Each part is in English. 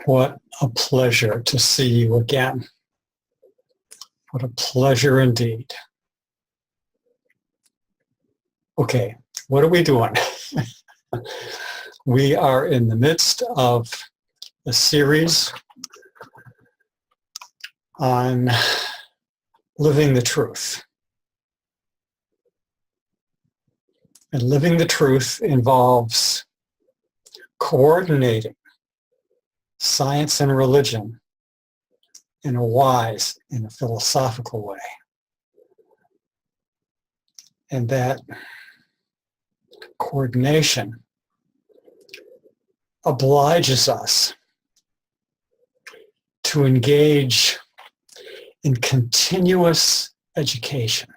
What a pleasure to see you again. What a pleasure indeed. Okay, what are we doing? We are in the midst of a series on living the truth. And living the truth involves coordinating science and religion in a wise and a philosophical way. And that coordination obliges us to engage in continuous education.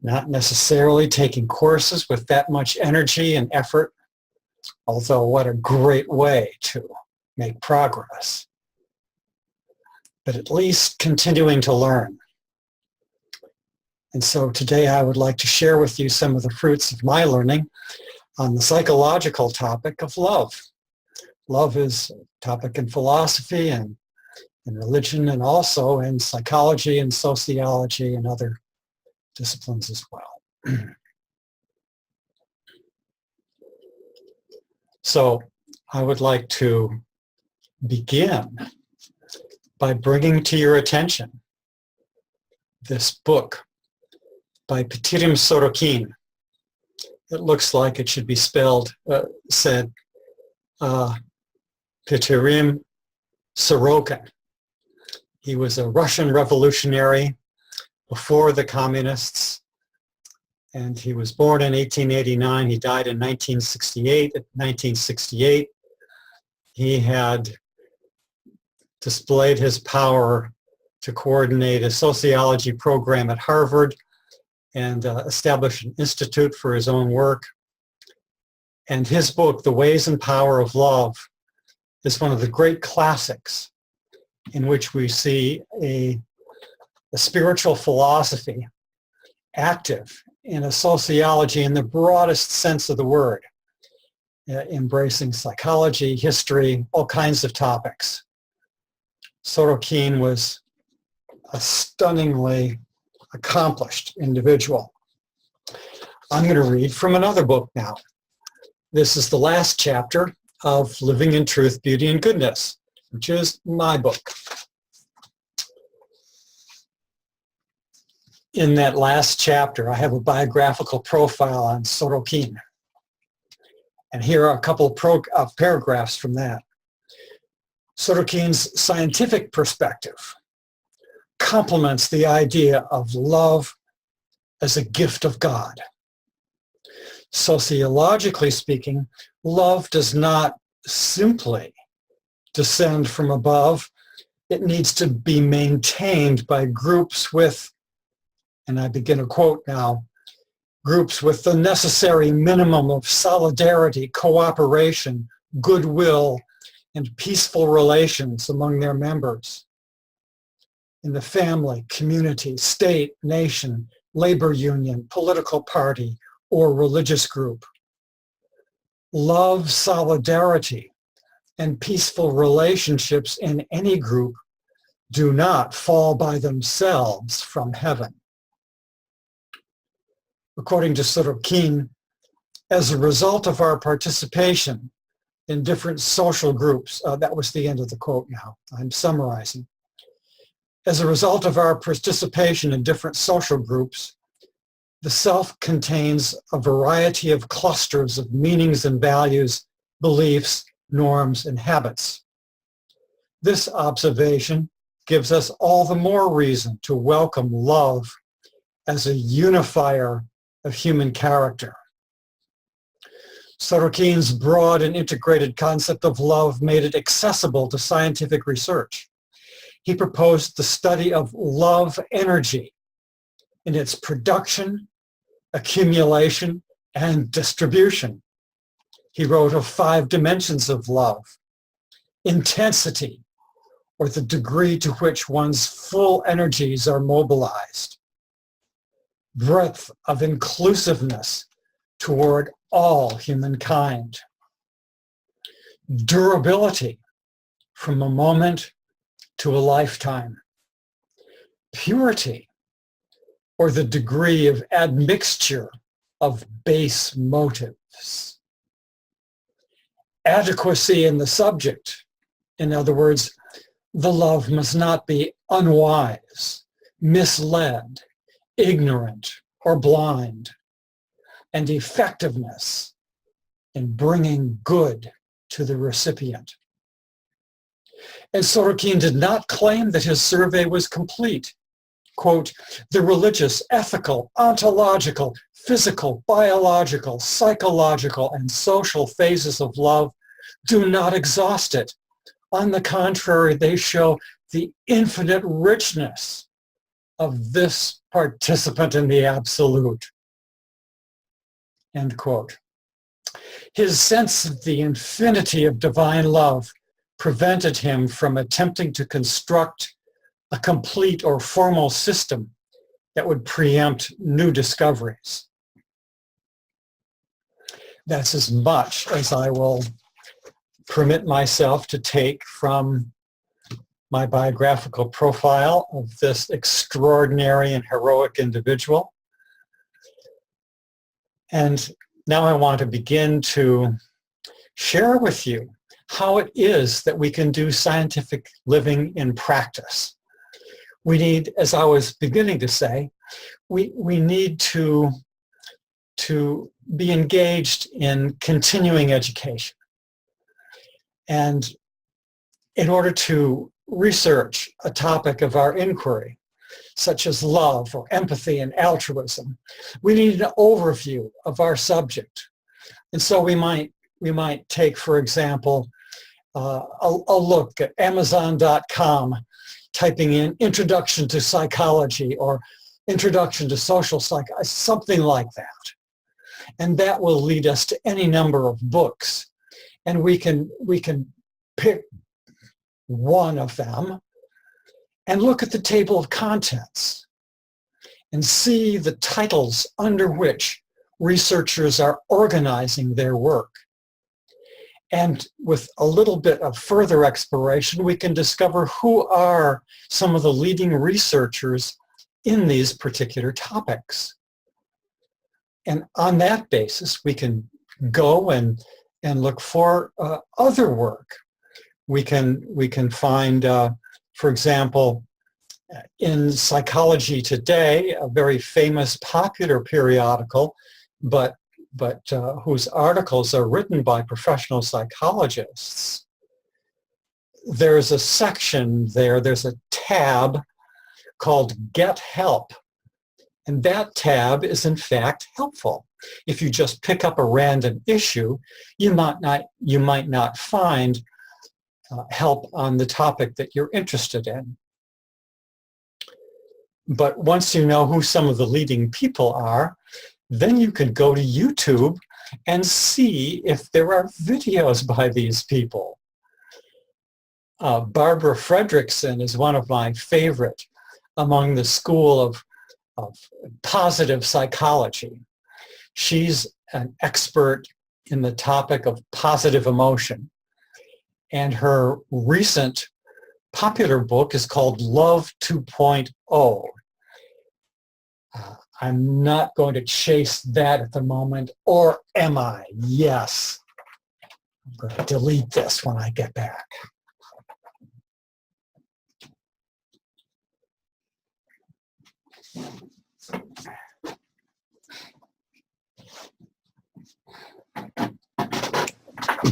Not necessarily taking courses with that much energy and effort, although what a great way to make progress. But at least continuing to learn. And so today I would like to share with you some of the fruits of my learning on the psychological topic of love. Love is a topic in philosophy and in religion, and also in psychology and sociology and other disciplines as well. So I would like to begin by bringing to your attention this book by Petirim Sorokin. It looks like it should be said Petirim Sorokin. He was a Russian revolutionary before the communists, and he was born in 1889. He died in 1968. In 1968, he had displayed his power to coordinate a sociology program at Harvard and establish an institute for his own work. And his book, The Ways and Power of Love, is one of the great classics in which we see a spiritual philosophy active in a sociology in the broadest sense of the word, embracing psychology, history, all kinds of topics. Sorokin was a stunningly accomplished individual. I'm going to read from another book now. This is the last chapter of Living in Truth, Beauty, and Goodness, which is my book. In that last chapter, I have a biographical profile on Sorokin. And here are a couple of paragraphs from that. Sorokin's scientific perspective complements the idea of love as a gift of God. Sociologically speaking, love does not simply descend from above. It needs to be maintained by groups with, and I begin a quote now, groups with the necessary minimum of solidarity, cooperation, goodwill, and peaceful relations among their members. In the family, community, state, nation, labor union, political party, or religious group. Love, solidarity, and peaceful relationships in any group do not fall by themselves from heaven. According to Sorokin, as a result of our participation in different social groups, that was the end of the quote now, I'm summarizing. As a result of our participation in different social groups, the self contains a variety of clusters of meanings and values, beliefs, norms, and habits. This observation gives us all the more reason to welcome love as a unifier of human character. Sorokin's broad and integrated concept of love made it accessible to scientific research. He proposed the study of love energy in its production, accumulation, and distribution. He wrote of 5 dimensions of love: intensity, or the degree to which one's full energies are mobilized; breadth of inclusiveness toward all humankind; durability from a moment to a lifetime, purity, or the degree of admixture of base motives, adequacy in the subject. In other words, the love must not be unwise, misled, ignorant, or blind, and effectiveness in bringing good to the recipient. And Sorokin did not claim that his survey was complete. Quote, the religious, ethical, ontological, physical, biological, psychological, and social phases of love do not exhaust it. On the contrary, they show the infinite richness of this participant in the absolute. End quote. His sense of the infinity of divine love prevented him from attempting to construct a complete or formal system that would preempt new discoveries. That's as much as I will permit myself to take from my biographical profile of this extraordinary and heroic individual. And now I want to begin to share with you how it is that we can do scientific living in practice. We need, as I was beginning to say, we need to be engaged in continuing education. And in order to research a topic of our inquiry, such as love or empathy and altruism, we need an overview of our subject. And so we might take, for example, a look at Amazon.com, typing in Introduction to Psychology or Introduction to Social Psychology, something like that. And that will lead us to any number of books. And we can pick one of them and look at the table of contents and see the titles under which researchers are organizing their work. And with a little bit of further exploration, we can discover who are some of the leading researchers in these particular topics. And on that basis, we can go and look for other work. We can find, for example, in Psychology Today, a very famous popular periodical, but whose articles are written by professional psychologists. There's a section there, there's a tab called Get Help. And that tab is in fact helpful. If you just pick up a random issue, you might not find help on the topic that you're interested in. But once you know who some of the leading people are, then you can go to YouTube and see if there are videos by these people. Barbara Fredrickson is one of my favorite among the school of positive psychology. She's an expert in the topic of positive emotion. And her recent popular book is called Love 2.0. I'm not going to chase that at the moment, or am I? Yes. I'm going to delete this when I get back.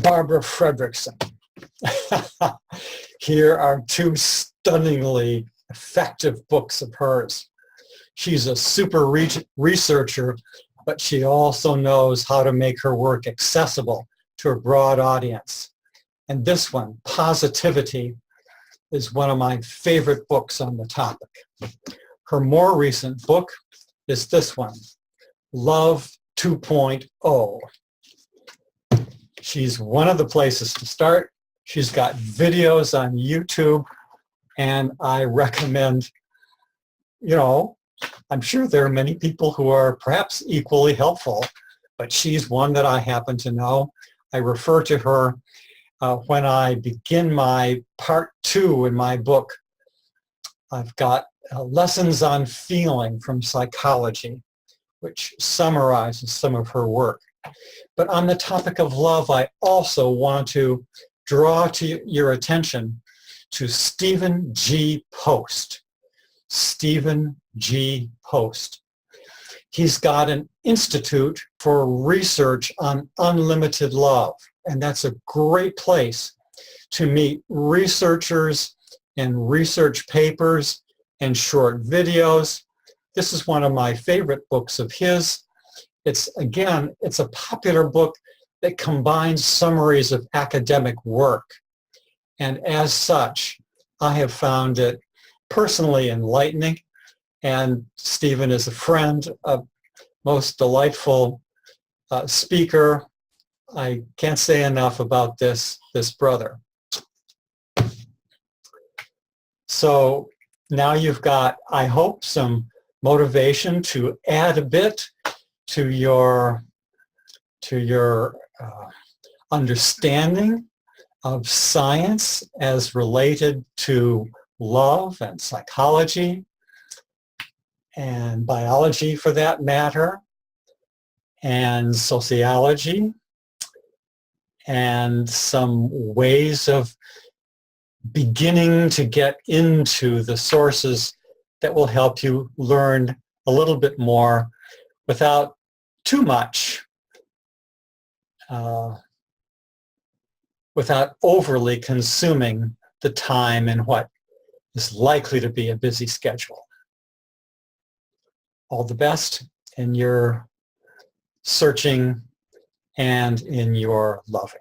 Barbara Fredrickson. Here are two stunningly effective books of hers. She's a super researcher, but she also knows how to make her work accessible to a broad audience. And this one, Positivity, is one of my favorite books on the topic. Her more recent book is this one, Love 2.0. She's one of the places to start. She's got videos on YouTube, and I recommend, I'm sure there are many people who are perhaps equally helpful, but she's one that I happen to know. I refer to her when I begin my part 2 in my book, I've got lessons on feeling from psychology, which summarizes some of her work. But on the topic of love, I also want to draw to your attention to Stephen G. Post. Stephen G. Post. He's got an institute for research on unlimited love, and that's a great place to meet researchers and research papers and short videos. This is one of my favorite books of his. It's a popular book that combines summaries of academic work. And as such, I have found it personally enlightening. And Stephen is a friend, a most delightful speaker. I can't say enough about this brother. So now you've got, I hope, some motivation to add a bit to your understanding of science as related to love and psychology and biology, for that matter, and sociology, and some ways of beginning to get into the sources that will help you learn a little bit more without too much, without overly consuming the time in what is likely to be a busy schedule. All the best in your searching and in your loving.